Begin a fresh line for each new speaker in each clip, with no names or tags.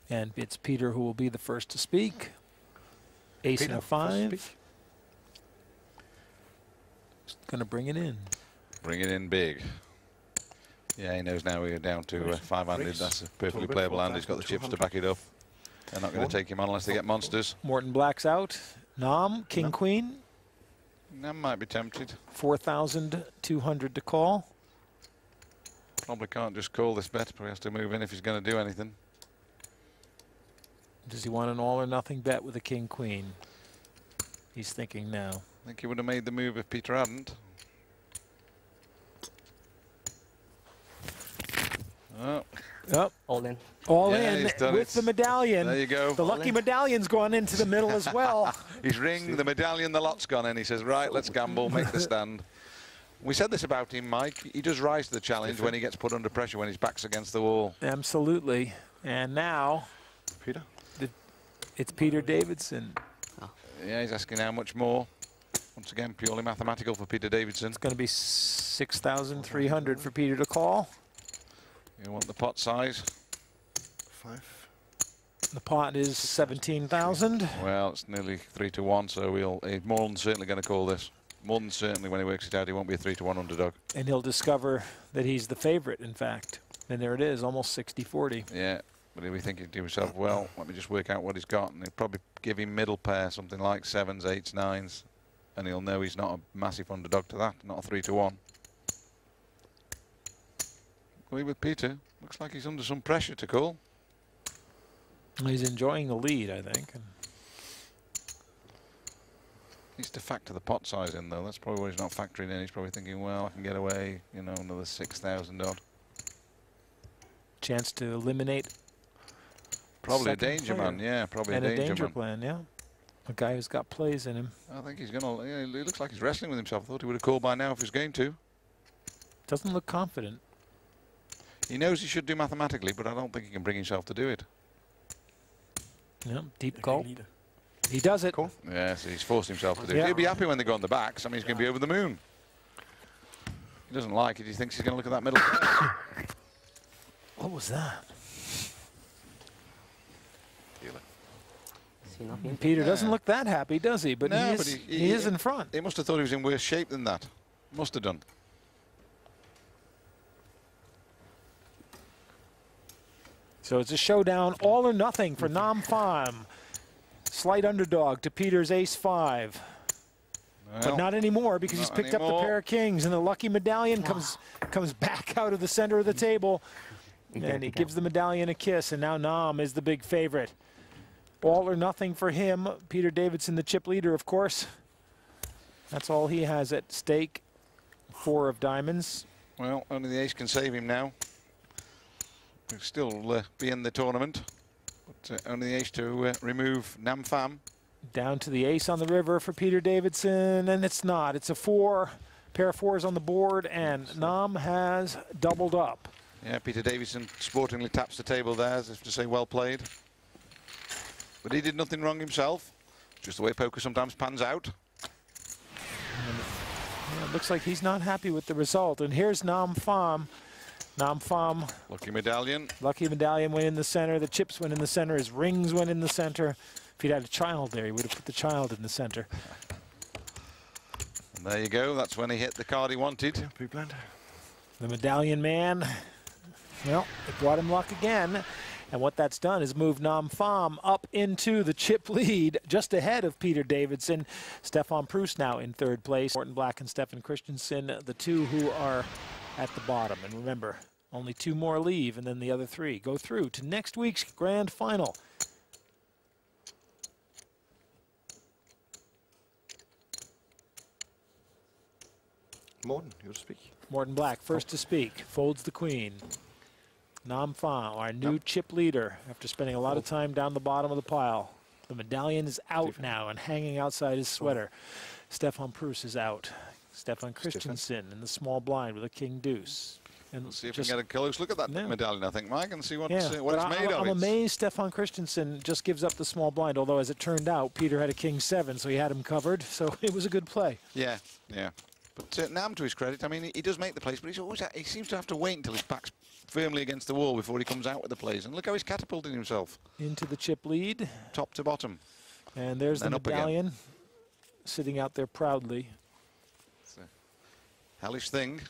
And it's Peter who will be the first to speak. Ace and a 5. Going to bring it in.
Bring it in big. Yeah, he knows now we're down to 5-handed. That's a perfectly playable hand. He's got the chips to back it up. They're not going to take him on unless they get monsters.
Morton Black's out. Nam, King, Queen.
Nam might be tempted.
4,200 to call.
Probably can't just call this bet, but he has to move in if he's going to do anything.
Does he want an all or nothing bet with a King, Queen? He's thinking now.
I think he would have made the move if Peter hadn't. Oh.
Oh.
All in.
All in with the medallion.
There you go.
The lucky medallion's gone into the middle as well.
He's ring, the medallion, the lot's gone in. He says, right, let's gamble, make the stand. We said this about him, Mike. He does rise to the challenge when he gets put under pressure, when his back's against the wall.
Absolutely. And now,
Peter?
It's Peter Davidson.
Oh.
Yeah, he's asking how much more. Once again, purely mathematical for Peter Davidson.
It's going to be 6,300 for Peter to call.
You want the pot size?
5.
The pot is 17,000.
Well, it's nearly 3 to 1, so he's more than certainly going to call this. More than certainly, when he works it out, he won't be a 3 to 1 underdog.
And he'll discover that he's the favorite, in fact. And there it is, almost 60-40.
Yeah, but he'll be thinking to himself, well, let me just work out what he's got. And he'll probably give him middle pair, something like 7s, 8s, 9s. And he'll know he's not a massive underdog to that, not a 3 to 1. Agree with Peter. Looks like he's under some pressure to call.
He's enjoying the lead, I think.
Needs to factor the pot size in, though. That's probably what he's not factoring in. He's probably thinking, well, I can get away, you know, another 6,000 odd.
Chance to eliminate.
Probably a danger man, yeah. Probably
and
a danger man.
plan, yeah. A guy who's got plays in him.
I think he's going to. Yeah, he looks like he's wrestling with himself. I thought he would have called by now if he was going to.
Doesn't look confident.
He knows he should do mathematically, but I don't think he can bring himself to do it.
Yeah, deep call. He does it.
Cool.
Yeah, so he's forced himself to do it.
Yeah.
He'll be happy when they go on the backs. I mean, he's going to be over the moon. He doesn't like it. He thinks he's going to look at that middle.
What was that? Peter doesn't look that happy, does he? But,
no,
he is in front.
He must have thought he was in worse shape than that. Must have done.
So it's a showdown, all or nothing for Nam Pham. Slight underdog to Peter's ace-5. Well, but not anymore, because he's picked up the pair of kings, and the lucky medallion comes back out of the center of the table. And he gives the medallion a kiss, and now Nam is the big favorite. All or nothing for him. Peter Davidson, the chip leader, of course. That's all he has at stake. 4 of diamonds.
Well, only the ace can save him now. He'll still be in the tournament. But only the ace to remove Nam Pham.
Down to the ace on the river for Peter Davidson, and it's not. It's a 4. Pair of 4s on the board, and Nam has doubled up.
Yeah, Peter Davidson sportingly taps the table there, as if to say, well played. But he did nothing wrong himself. Just the way poker sometimes pans out.
Yeah, it looks like he's not happy with the result. And here's Nam Pham. Nam Pham.
Lucky medallion.
Lucky medallion went in the center. The chips went in the center. His rings went in the center. If he'd had a child there, he would have put the child in the center.
And there you go. That's when he hit the card he wanted.
Yeah, pretty bland.
The medallion man. Well, it brought him luck again. And what that's done is move Nam Pham up into the chip lead, just ahead of Peter Davidson. Stefan Proust now in 3rd place. Morton Black and Stefan Christensen, the 2 who are at the bottom. And remember, only 2 more leave, and then the other 3 go through to next week's grand final.
Morton, you to speak.
Morton Black, first to speak, folds the queen. Nam Pham, our new chip leader, after spending a lot of time down the bottom of the pile. The medallion is out now and hanging outside his sweater. Stefan Proust is out. Stefan Christensen in the small blind with a king deuce. And
we'll see if we can get a close look at that medallion, I think, Mike, and see what it's made of.
I'm amazed Stefan Christensen just gives up the small blind, although as it turned out, Peter had a king 7, so he had him covered. So it was a good play.
Yeah, yeah. But Nam, to his credit, I mean, he does make the plays, but he seems to have to wait until his back's firmly against the wall before he comes out with the plays. And look how he's catapulting himself.
Into the chip lead.
Top to bottom.
And there's the
up
medallion
again.
Sitting out there proudly.
It's a hellish thing.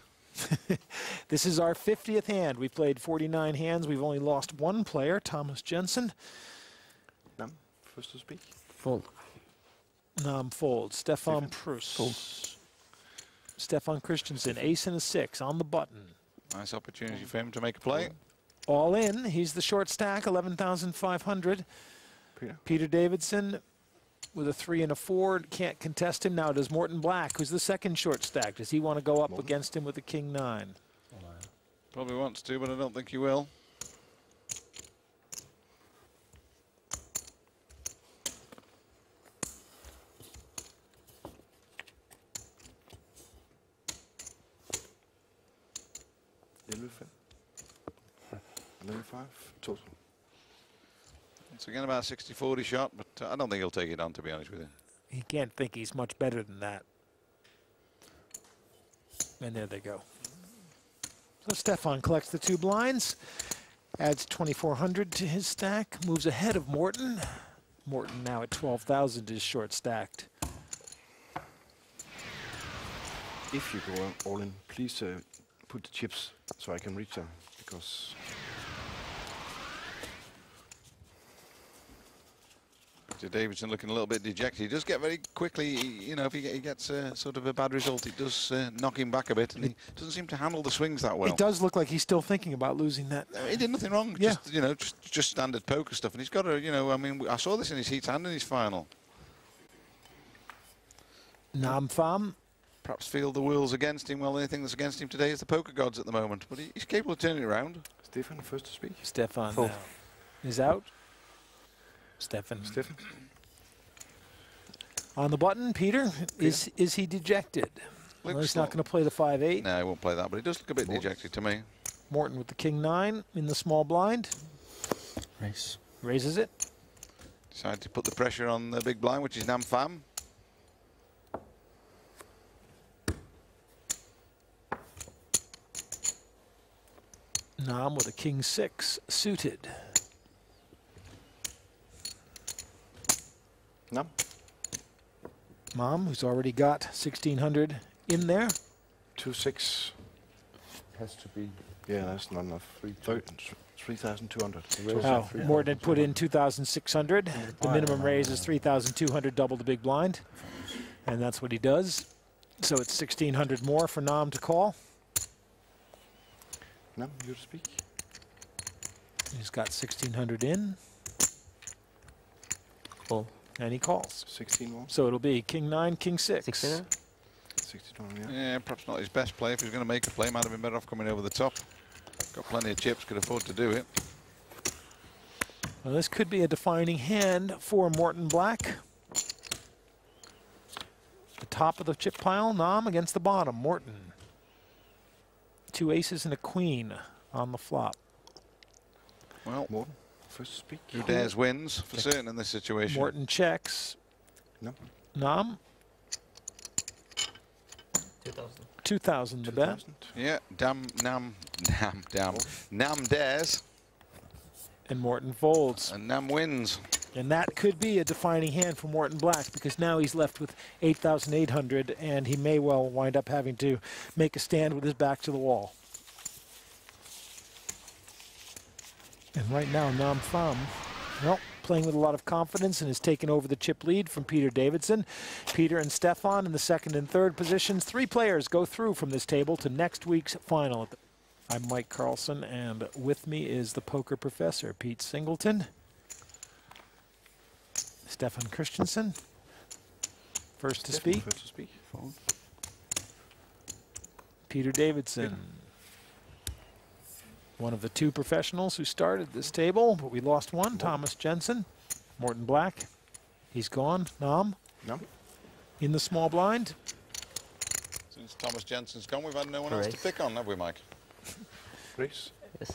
This is our 50th hand. We've played 49 hands. We've only lost one player, Thomas Jensen.
Nam, first to speak.
Fold.
Nam folds. Stefan Prus. Stefan Christensen, ace and a 6 on the button.
Nice opportunity for him to make a play.
All in. He's the short stack, 11,500. Peter Davidson with a 3 and a 4. Can't contest him. Now does Morten Black, who's the second short stack. Does he want to go up against him with a king 9?
Probably wants to, but I don't think he will.
Level 5 total.
It's again about 60-40 shot, but I don't think he'll take it on, to be honest with you.
He can't think he's much better than that. And there they go. So Stefan collects the 2 blinds, adds 2,400 to his stack, moves ahead of Morten. Morten now at 12,000 is short stacked.
If you go all in, please put the chips so I can reach them, because
Davidson looking a little bit dejected. He does get very quickly, you know, if he gets sort of a bad result, it does knock him back a bit, and he doesn't seem to handle the swings that well.
It does look like he's still thinking about losing that.
He did nothing wrong,
Yeah.
just, you know, just standard poker stuff, and he's got a, you know, I mean, I saw this in his heats and in his final.
Nam Pham.
Perhaps feel the world's against him. Well, the only thing that's against him today is the poker gods at the moment, but he's capable of turning it around.
Stefan, first to speak.
Stefan now is out. Stefan. On the button, Peter, is he dejected? Well, he's not going to play the 5-8.
No, he won't play that, but he does look a bit dejected to me.
Morten with the king 9 in the small blind.
Raise.
Raises it.
Decided to put the pressure on the big blind, which is Nam Pham.
Nam with a king 6 suited.
Nam.
Mom, who's already got 1,600 in there.
2-6.
Has to be.
Yeah, that's not enough. 3,200.
Oh, Morten had put in 2,600. The minimum raise is 3,200, double the big blind. And that's what he does. So it's 1,600 more for Nam to call.
Nam, you to speak.
He's got 1,600 in.
Call.
And he calls.
16 more.
So it'll be king 9, king 6.
16.
62, yeah.
Yeah, perhaps not his best play. If he was going to make a play, might have been better off coming over the top. Got plenty of chips, could afford to do it.
Well, this could be a defining hand for Morten Black. The top of the chip pile, Nam against the bottom, Morten. 2 aces and a queen on the flop.
Well,
Morten, first to speak.
who dares wins for certain in this situation.
Morten checks.
No.
Nam.
2,000.
2,000 the bet.
2,000.
Yeah, Nam dares,
And Morten folds.
and Nam wins.
And that could be a defining hand for Morten Black, because now he's left with 8,800, and he may well wind up having to make a stand with his back to the wall. And right now, Nam Pham, well, playing with a lot of confidence and has taken over the chip lead from Peter Davidson. Peter and Stefan in the second and third positions. 3 players go through from this table to next week's final. I'm Mike Carlson, and with me is the poker professor, Pete Singleton. Stefan Christensen, first to speak.
First to speak.
Peter Davidson, one of the 2 professionals who started this table, but we lost one, Thomas Jensen. Morten Black, he's gone. Nam,
No.
in the small blind.
Since Thomas Jensen's gone, we've had no one else to pick on, have we, Mike?
Race.
Yes.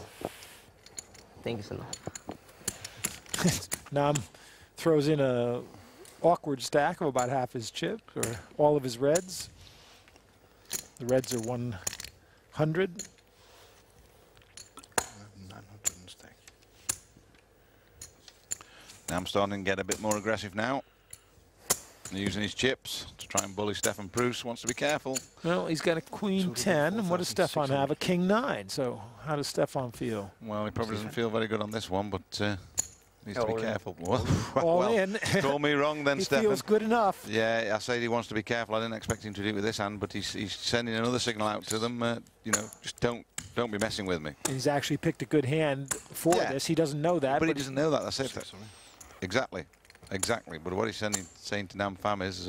Thank you so much.
Nam throws in a awkward stack of about half his chips, or all of his reds. The reds are 100.
900 in stack.
Now I'm starting to get a bit more aggressive now. Using his chips to try and bully Stefan Proust. Wants to be careful.
Well, he's got a queen 10. And what does Stefan have? A king 9. So how does Stefan feel?
Well, he probably doesn't feel very good on this one, but needs to be careful.
All in.
Call me wrong then,
he
Stefan.
He feels good enough.
Yeah, I say he wants to be careful. I didn't expect him to do it with this hand, but he's sending another signal out to them. You know, just don't be messing with me.
He's actually picked a good hand for this. He doesn't know that.
But he doesn't know that. That's it. Exactly. Exactly. But what he's saying to Nam Pham is,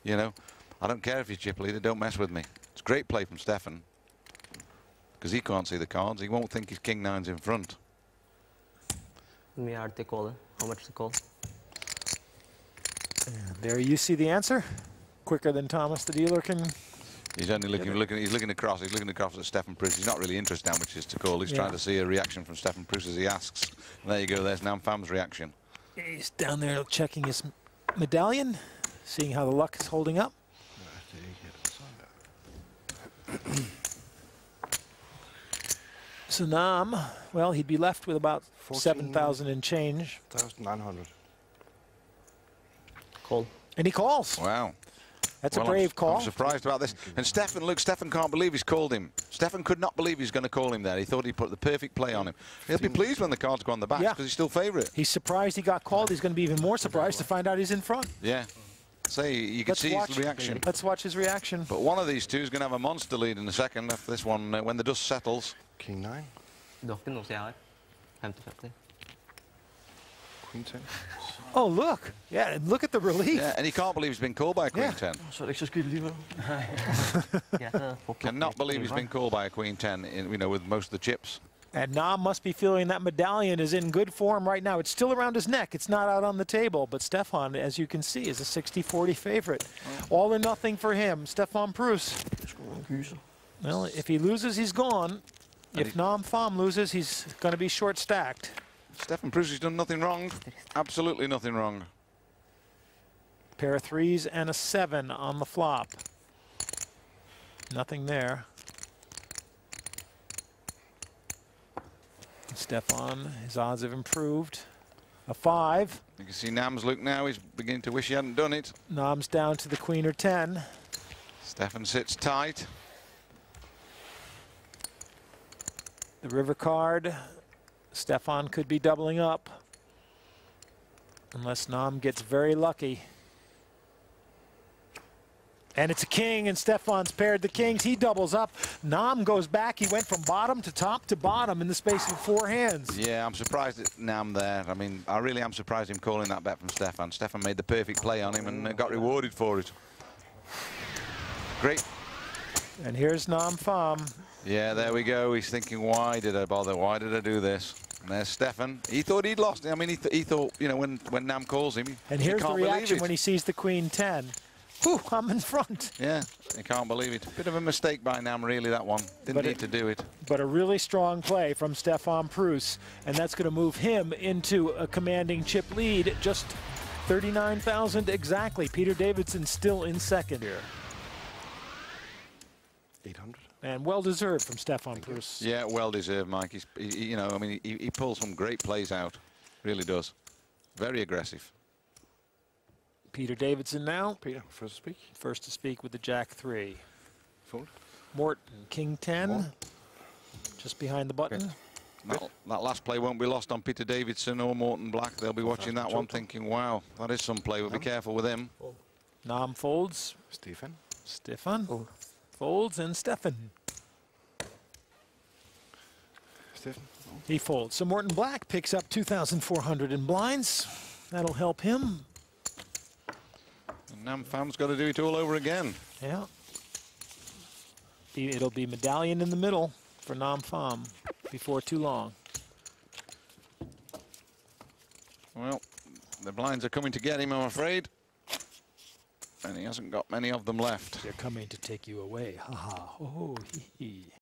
you know, I don't care if you're chip leader, don't mess with me. It's great play from Stefan. Because he can't see the cards. He won't think his king 9's in front.
Me are they call? How much to call?
And there you see the answer. Quicker than Thomas the dealer can.
He's only looking. He's looking across. He's looking across at Stefan Proust. He's not really interested how much is to call. He's trying to see a reaction from Stefan Proust as he asks. And there you go. There's Nam Pham's reaction.
He's down there checking his medallion, seeing how the luck is holding up. So Nam, well, he'd be left with about 7,000 and change.
1,900.
Call.
And he calls.
Wow.
That's a brave call.
I'm surprised about this. And Stefan, look, Stefan can't believe he's called him. Stefan could not believe he's going to call him there. He thought he'd put the perfect play on him. He'll be pleased when the cards go on the back because he's still favourite.
He's surprised he got called. He's going to be even more surprised to find out he's in front.
Yeah. Say, you can see his reaction.
Let's watch his reaction.
But one of these two is going to have a monster lead in the second after this one when the dust settles.
King 9.
Dokken hos jeg har. 50-50.
Queen 10.
Oh, look. Yeah, and look at the relief.
Yeah, and he can't believe he's been called by a Queen 10.
Så det ikke så skyld alligevel.
Cannot believe he's been called by a Queen 10, you know, with most of the chips.
And Nam must be feeling that medallion is in good form right now. It's still around his neck. It's not out on the table. But Stefan, as you can see, is a 60-40 favorite. All or nothing for him. Stefan Proust. Well, if he loses, he's gone. If Nam Pham loses, he's going to be short-stacked.
Stefan Proust has done nothing wrong. Absolutely nothing wrong.
Pair of 3s and a 7 on the flop. Nothing there. Stefan, his odds have improved. A 5.
You can see Nam's look now. He's beginning to wish he hadn't done it.
Nam's down to the queen or 10.
Stefan sits tight.
The river card. Stefan could be doubling up. Unless Nam gets very lucky. And it's a king, and Stefan's paired the kings. He doubles up. Nam goes back. He went from bottom to top to bottom in the space of 4 hands.
Yeah, I'm surprised at Nam there. I mean, I really am surprised him calling that bet from Stefan. Stefan made the perfect play on him and got rewarded for it. Great.
And here's Nam Pham.
Yeah, there we go. He's thinking, why did I bother? Why did I do this? And there's Stefan. He thought he'd lost. I mean, he thought, you know, when Nam calls him,
and here's the reaction when he sees the queen 10. Whew, I'm in front.
Yeah, he can't believe it. Bit of a mistake by Nam, really, that one. Didn't need to do it.
But a really strong play from Stefan Proust, and that's going to move him into a commanding chip lead, just 39,000 exactly. Peter Davidson still in second here.
800.
And well-deserved from Stefan Proust.
Yeah, well-deserved, Mike. You know, I mean, he pulls some great plays out. Really does. Very aggressive.
Peter Davidson now.
Peter, first to speak.
First to speak with the Jack 3.
Fold.
Morton, King 10. Just behind the button.
That last play won't be lost on Peter Davidson or Morton Black. They'll be watching that one thinking, wow, that is some play. We'll be careful with him.
Nam folds.
Stefan.
Stefan. Folds and Stefan.
Stefan.
He folds. So Morton Black picks up 2,400 in blinds. That'll help him.
And Nam Pham's got to do it all over again.
Yeah. It'll be medallion in the middle for Nam Pham before too long.
Well, the blinds are coming to get him, I'm afraid. And he hasn't got many of them left.
They're coming to take you away. Ha ha. Oh, hee hee.